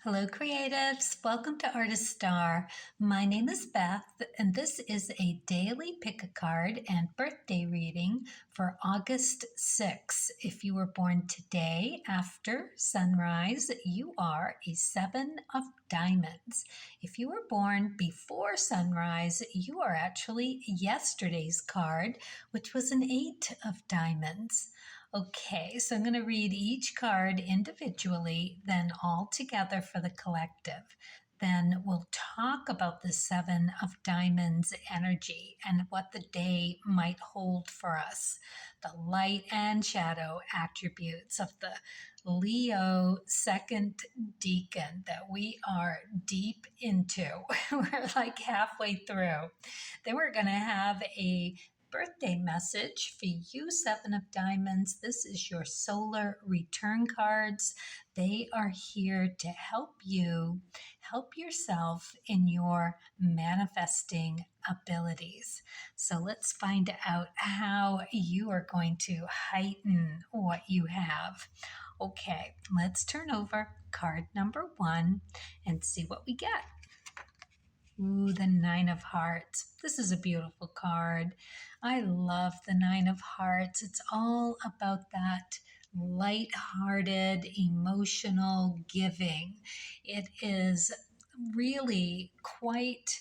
Hello, creatives. Welcome to Artist Star. My name is Beth, and this is a daily pick a card and birthday reading for August 6th. If you were born today after sunrise, you are a 7 of diamonds. If you were born before sunrise, you are actually yesterday's card, which was an 8 of diamonds. Okay, so I'm going to read each card individually, then all together for the collective. Then we'll talk about the 7 of diamonds energy and what the day might hold for us, the light and shadow attributes of the Leo second deacon that we are deep into. We're like halfway through. Then we're going to have a birthday message for you, 7 of diamonds. This is your solar return cards. They are here to help you help yourself in your manifesting abilities. So let's find out how you are going to heighten what you have. Okay, let's turn over card number 1 and see what we get. Ooh, the 9 of Hearts. This is a beautiful card. I love the 9 of Hearts. It's all about that light-hearted, emotional giving. It is really quite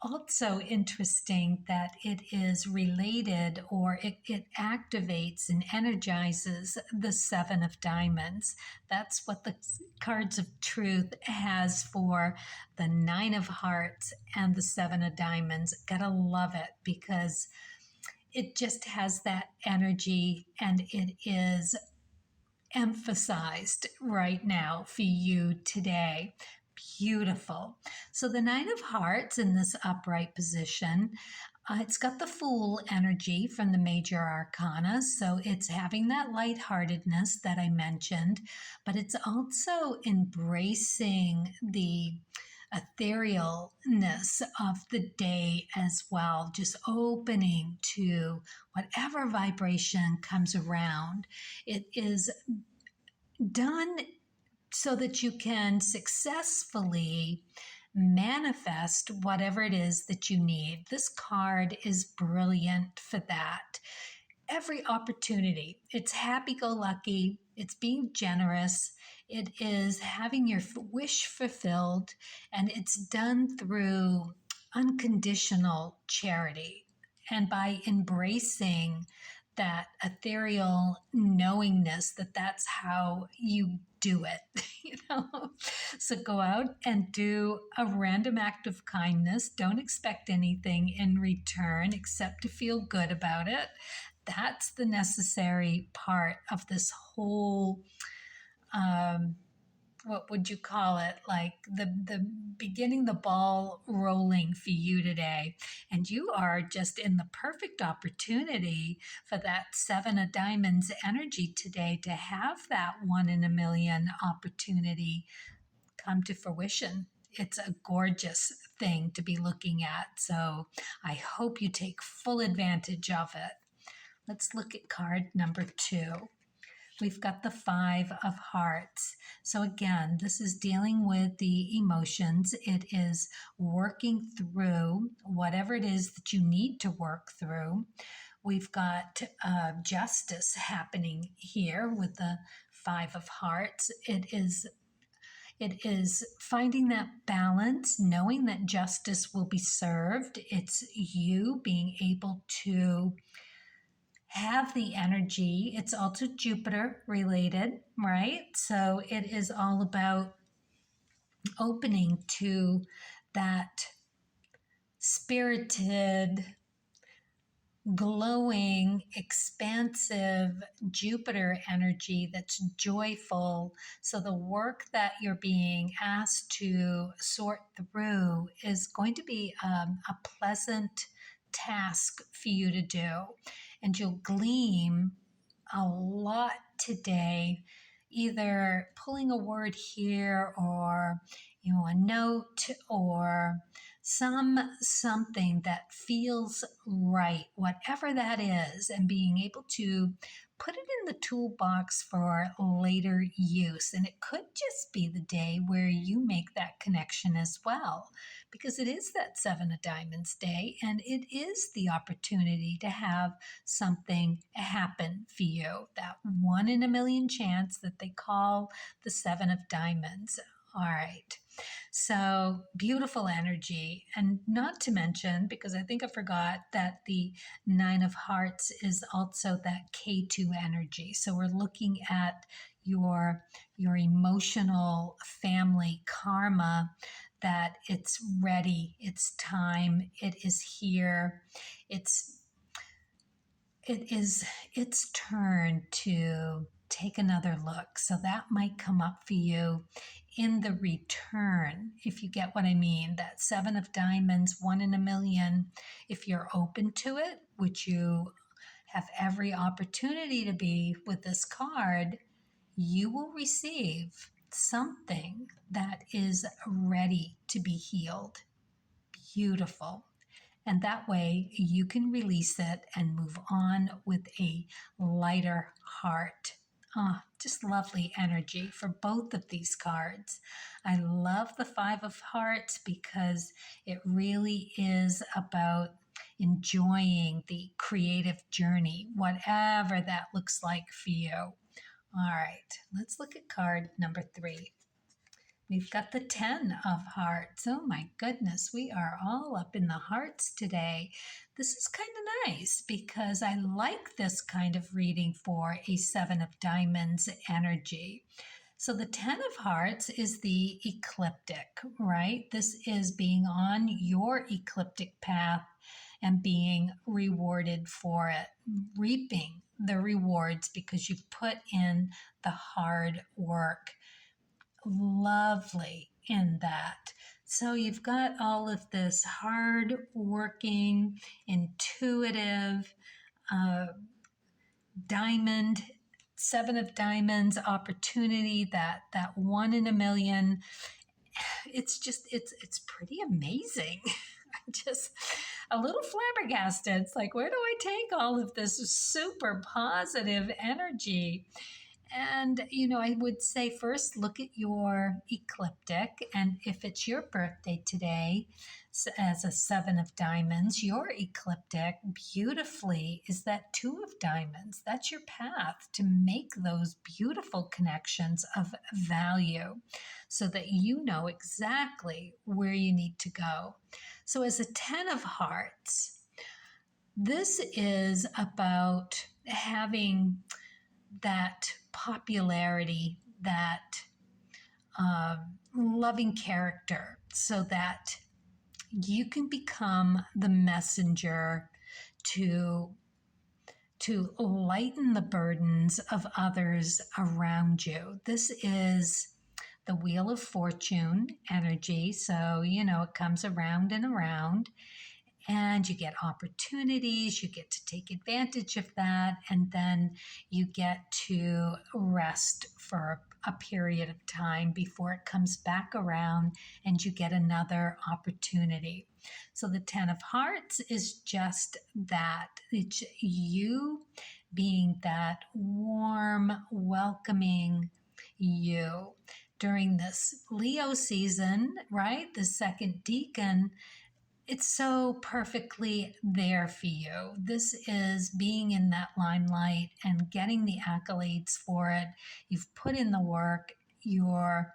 also interesting that it is related, or it activates and energizes the 7 of diamonds. That's what the cards of truth has for the 9 of hearts and the 7 of diamonds. Gotta love it because it just has that energy, and it is emphasized right now for you today. Beautiful. So the 9 of hearts in this upright position, it's got the Fool energy from the major arcana. So it's having that lightheartedness that I mentioned, but it's also embracing the etherealness of the day as well, just opening to whatever vibration comes around. It is done so that you can successfully manifest whatever it is that you need. This card is brilliant for that. Every opportunity, it's happy-go-lucky, it's being generous, it is having your wish fulfilled, and it's done through unconditional charity. And by embracing that ethereal knowingness that that's how you do it, So go out and do a random act of kindness. Don't expect anything in return except to feel good about it. That's the necessary part of this whole, what would you call it? Like the beginning the ball rolling for you today. And you are just in the perfect opportunity for that 7 of diamonds energy today to have that 1 in a million opportunity come to fruition. It's a gorgeous thing to be looking at. So I hope you take full advantage of it. Let's look at card number 2. We've got the 5 of hearts. So again, this is dealing with the emotions. It is working through whatever it is that you need to work through. We've got justice happening here with the 5 of hearts. It is finding that balance, knowing that justice will be served. It's you being able to have the energy. It's also Jupiter related, right? So it is all about opening to that spirited, glowing, expansive Jupiter energy that's joyful. So the work that you're being asked to sort through is going to be a pleasant task for you to do. And you'll glean a lot today, either pulling a word here or a note or something that feels right, whatever that is, and being able to put it in the toolbox for later use. And it could just be the day where you make that connection as well, because it is that Seven of Diamonds day, and it is the opportunity to have something happen for you. That 1 in a million chance that they call the Seven of Diamonds. All right. So beautiful energy. And not to mention, because I think I forgot that the Nine of Hearts is also that K2 energy. So we're looking at your emotional family karma, that it's ready, it's time, it is here, it is its turn to take another look. So that might come up for you in the return, if you get what I mean. That Seven of Diamonds, 1 in a million, if you're open to it, which you have every opportunity to be with this card, you will receive something that is ready to be healed. Beautiful. And that way you can release it and move on with a lighter heart. Just lovely energy for both of these cards. I love the Five of Hearts because it really is about enjoying the creative journey, whatever that looks like for you. All right, let's look at card number 3. We've got the 10 of Hearts. Oh my goodness, we are all up in the hearts today. This is kind of nice because I like this kind of reading for a 7 of Diamonds energy. So the 10 of Hearts is the ecliptic, right? This is being on your ecliptic path and being rewarded for it, reaping the rewards because you've put in the hard work. Lovely in that. So you've got all of this hard working, intuitive, diamond, 7 of Diamonds opportunity, that 1 in a million. It's pretty amazing. I'm just a little flabbergasted. It's like, where do I take all of this super positive energy? And, I would say first look at your ecliptic. And if it's your birthday today, as a 7 of Diamonds, your ecliptic beautifully is that 2 of Diamonds. That's your path to make those beautiful connections of value so that you know exactly where you need to go. So as a 10 of Hearts, this is about having that popularity, that loving character, so that you can become the messenger to lighten the burdens of others around you. This is the Wheel of Fortune energy. So, it comes around and around. And you get opportunities, you get to take advantage of that, and then you get to rest for a period of time before it comes back around and you get another opportunity. So the 10 of Hearts is just that. It's you being that warm, welcoming you during this Leo season, right? The second decan. It's so perfectly there for you. This is being in that limelight and getting the accolades for it. You've put in the work. You're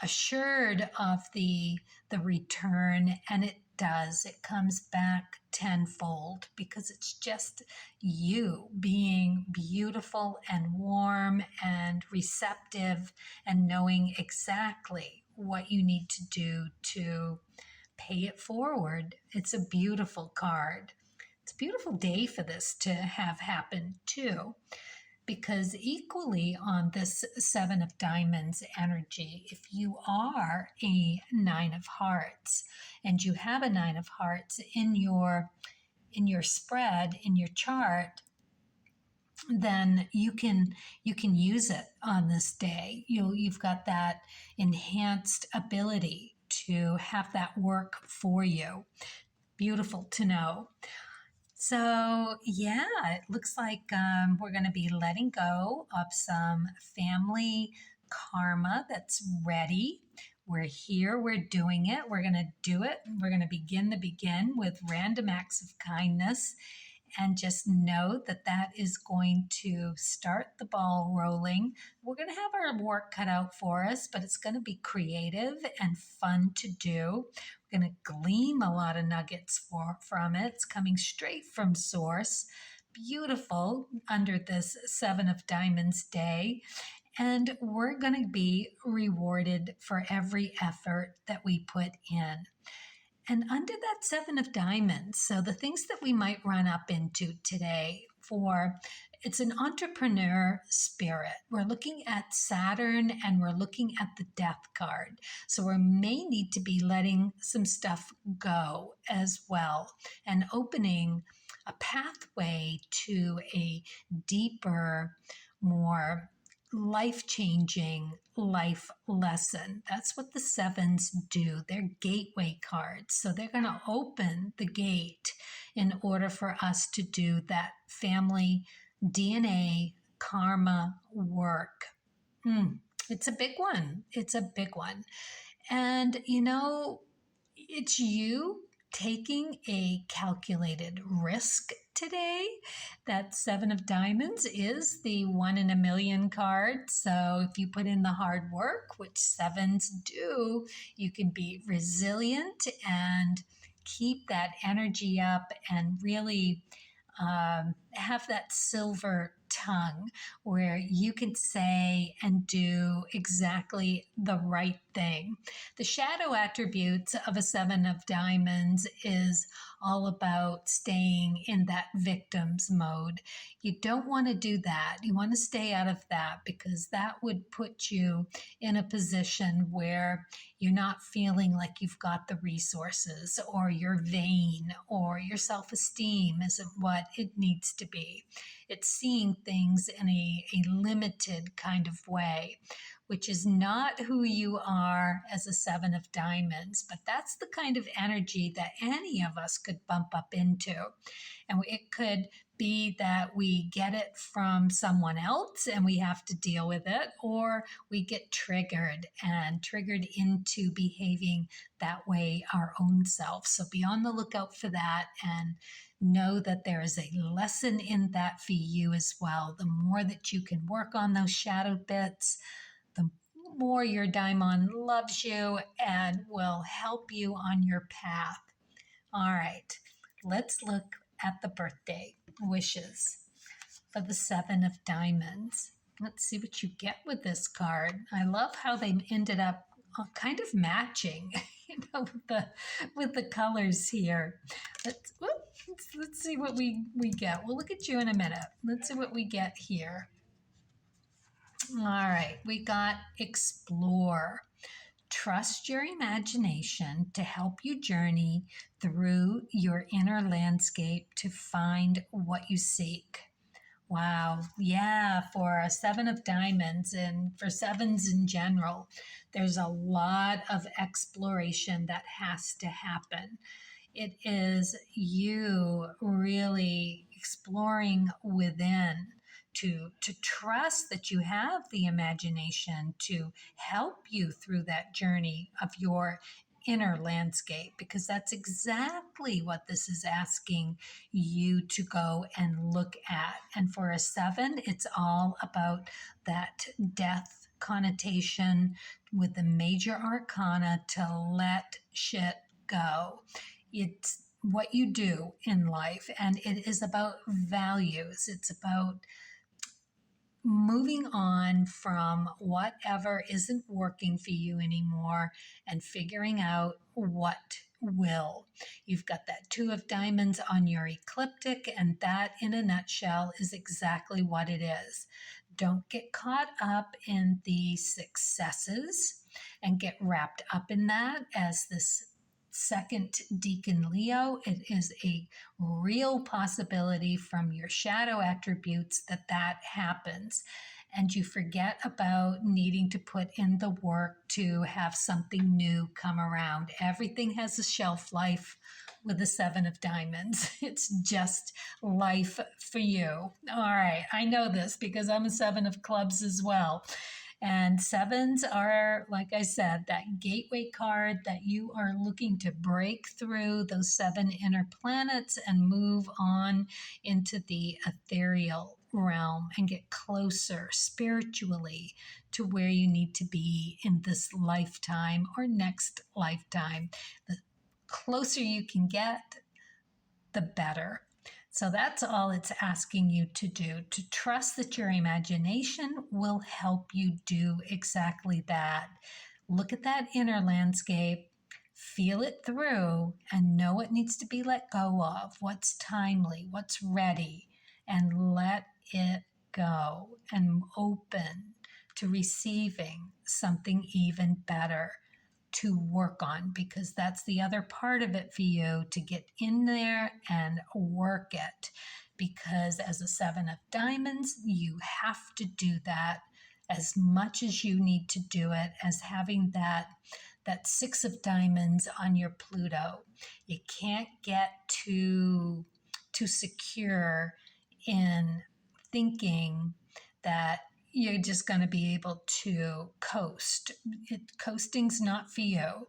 assured of the return, and it does. It comes back tenfold because it's just you being beautiful and warm and receptive and knowing exactly what you need to do to pay it forward. It's a beautiful card. It's a beautiful day for this to have happened too, because equally on this 7 of Diamonds energy, if you are a 9 of Hearts and you have a 9 of Hearts in your spread, in your chart, then you can use it on this day. You've got that enhanced ability to have that work for you. Beautiful to know. So, yeah, it looks like we're going to be letting go of some family karma that's ready. We're here, we're doing it, we're going to do it. We're going to begin with random acts of kindness, and just know that that is going to start the ball rolling. We're going to have our work cut out for us, but it's going to be creative and fun to do. We're going to glean a lot of nuggets from it. It's coming straight from source. Beautiful under this Seven of Diamonds day. And we're going to be rewarded for every effort that we put in. And under that Seven of Diamonds, so the things that we might run up into today it's an entrepreneur spirit. We're looking at Saturn and we're looking at the Death card. So we may need to be letting some stuff go as well and opening a pathway to a deeper, more life-changing life lesson. That's what the sevens do. They're gateway cards. So they're going to open the gate in order for us to do that family DNA karma work. It's a big one. It's a big one. And, it's you taking a calculated risk today. That Seven of Diamonds is the 1 in a million card. So if you put in the hard work, which sevens do, you can be resilient and keep that energy up and really have that silver tongue where you can say and do exactly the right thing. The shadow attributes of a Seven of Diamonds is all about staying in that victim's mode. You don't want to do that. You want to stay out of that because that would put you in a position where you're not feeling like you've got the resources, or you're vain, or your self-esteem isn't what it needs to be. It's seeing things in a limited kind of way, which is not who you are as a Seven of Diamonds, but that's the kind of energy that any of us could bump up into. And it could be that we get it from someone else and we have to deal with it, or we get triggered into behaving that way our own self. So be on the lookout for that and know that there is a lesson in that for you as well. The more that you can work on those shadow bits, the more your daimon loves you and will help you on your path. All right, let's look at the birthday wishes for the Seven of Diamonds. Let's see what you get with this card. I love how they ended up kind of matching, with the colors here. Let's see what we get. We'll look at you in a minute. Let's see what we get here. All right, we got explore. Trust your imagination to help you journey through your inner landscape to find what you seek. Wow. Yeah, for a Seven of Diamonds and for sevens in general, there's a lot of exploration that has to happen. It is you really exploring within to trust that you have the imagination to help you through that journey of your inner landscape, because that's exactly what this is asking you to go and look at. And for a seven, it's all about that death connotation with the major arcana to let shit go. It's what you do in life, and it is about values. It's about moving on from whatever isn't working for you anymore and figuring out what will. You've got that Two of Diamonds on your ecliptic, and that in a nutshell is exactly what it is. Don't get caught up in the successes and get wrapped up in that as this second deacon Leo, it is a real possibility from your shadow attributes that that happens. And you forget about needing to put in the work to have something new come around. Everything has a shelf life with the Seven of Diamonds. It's just life for you. All right, I know this because I'm a Seven of Clubs as well. And sevens are, like I said, that gateway card that you are looking to break through those seven inner planets and move on into the ethereal realm and get closer spiritually to where you need to be in this lifetime or next lifetime. The closer you can get, the better. So that's all it's asking you to do, to trust that your imagination will help you do exactly that. Look at that inner landscape, feel it through, and know what needs to be let go of, what's timely, what's ready, and let it go and open to receiving something even better to work on, because that's the other part of it for you, to get in there and work it. Because as a Seven of Diamonds, you have to do that as much as you need to do it as having that Six of Diamonds on your Pluto. You can't get too secure in thinking that you're just going to be able to coast. Coasting's not for you.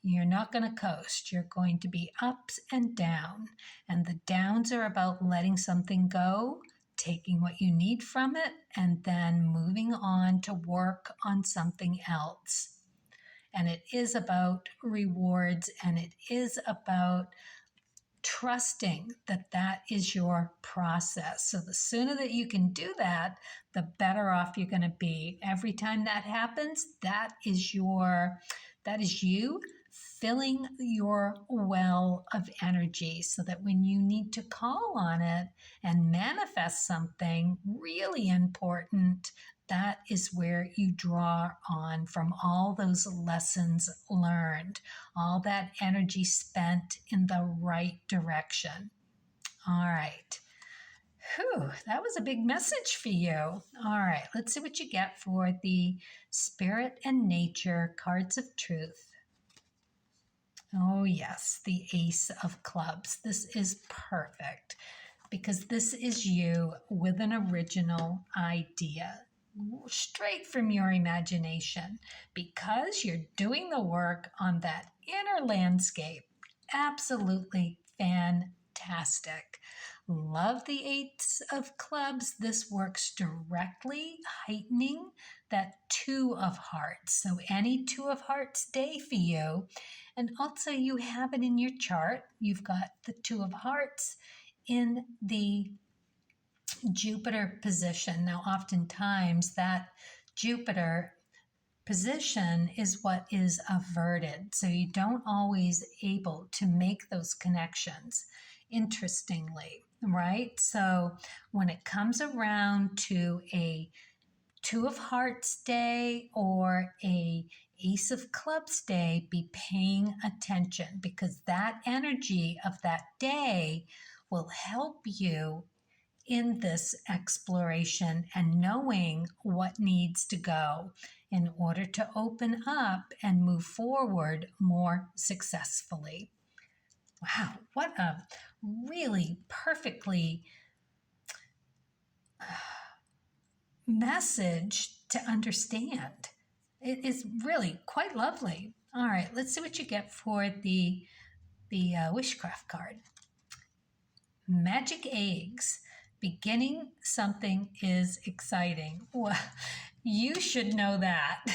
You're not going to coast. You're going to be ups and down. And the downs are about letting something go, taking what you need from it, and then moving on to work on something else. And it is about rewards, and it is about trusting that that is your process. So the sooner that you can do that, the better off you're going to be. Every time that happens, that is you filling your well of energy, so that when you need to call on it and manifest something really important, that is where you draw on from all those lessons learned, all that energy spent in the right direction. All right. Whew, that was a big message for you. All right, let's see what you get for the Spirit and Nature cards of truth. Oh, yes, the Ace of Clubs. This is perfect because this is you with an original idea, straight from your imagination, because you're doing the work on that inner landscape. Absolutely fantastic. Love the Ace of Clubs. This works directly heightening that Two of Hearts. So any Two of Hearts day for you. And also you have it in your chart. You've got the Two of Hearts in the Jupiter position. Now, oftentimes that Jupiter position is what is averted. So you don't always able to make those connections, interestingly, right? So when it comes around to a Two of Hearts day or a Ace of Clubs day, be paying attention, because that energy of that day will help you in this exploration and knowing what needs to go in order to open up and move forward more successfully. Wow, what a really perfectly message to understand. It is really quite lovely. All right, let's see what you get for the Wishcraft card. Magic eggs. Beginning something is exciting. Well, you should know that.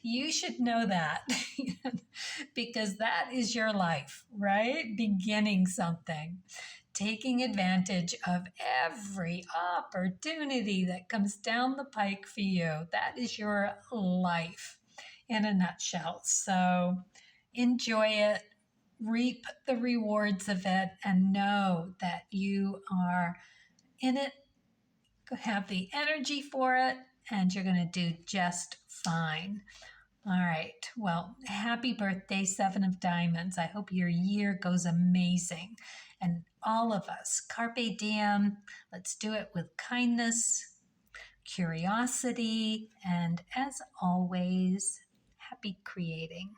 You should know that because that is your life, right? Beginning something, taking advantage of every opportunity that comes down the pike for you. That is your life in a nutshell. So enjoy it, reap the rewards of it, and know that you are in it, have the energy for it, and you're going to do just fine. All right. Well, happy birthday, Seven of Diamonds. I hope your year goes amazing. And all of us, carpe diem, let's do it with kindness, curiosity, and as always, happy creating.